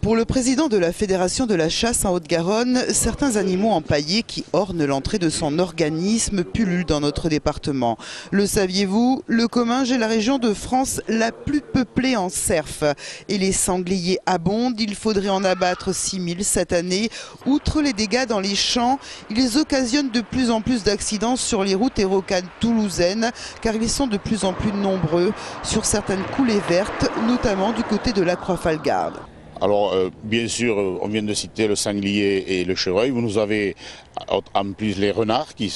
Pour le président de la Fédération de la chasse en Haute-Garonne, certains animaux empaillés qui ornent l'entrée de son organisme pullulent dans notre département. Le saviez-vous? Le Comminges est la région de France la plus peuplée en cerf. Et les sangliers abondent, il faudrait en abattre 6000 cette année. Outre les dégâts dans les champs, ils occasionnent de plus en plus d'accidents sur les routes et rocades toulousaines, car ils sont de plus en plus nombreux sur certaines coulées vertes, notamment du côté de la Croix-Falgarde. Alors, bien sûr, on vient de citer le sanglier et le chevreuil. Vous nous avez en plus les renards qui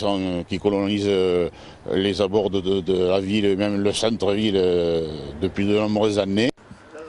colonisent les abords de la ville, même le centre-ville, depuis de nombreuses années.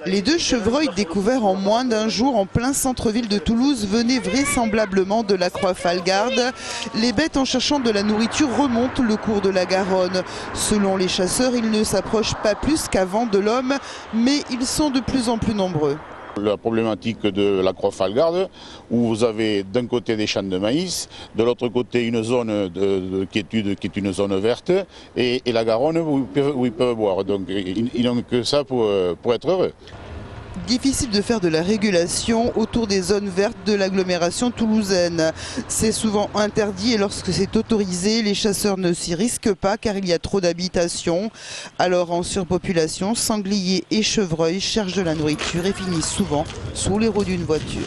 Les 2 chevreuils découverts en moins d'un jour en plein centre-ville de Toulouse venaient vraisemblablement de la Croix-Falgarde. Les bêtes, en cherchant de la nourriture, remontent le cours de la Garonne. Selon les chasseurs, ils ne s'approchent pas plus qu'avant de l'homme, mais ils sont de plus en plus nombreux. La problématique de la Croix-Falgarde, où vous avez d'un côté des champs de maïs, de l'autre côté une zone de quiétude qui est une zone verte, et la Garonne où ils peuvent boire. Donc ils n'ont que ça pour être heureux. Difficile de faire de la régulation autour des zones vertes de l'agglomération toulousaine. C'est souvent interdit et lorsque c'est autorisé, les chasseurs ne s'y risquent pas car il y a trop d'habitations. Alors en surpopulation, sangliers et chevreuils cherchent de la nourriture et finissent souvent sous les roues d'une voiture.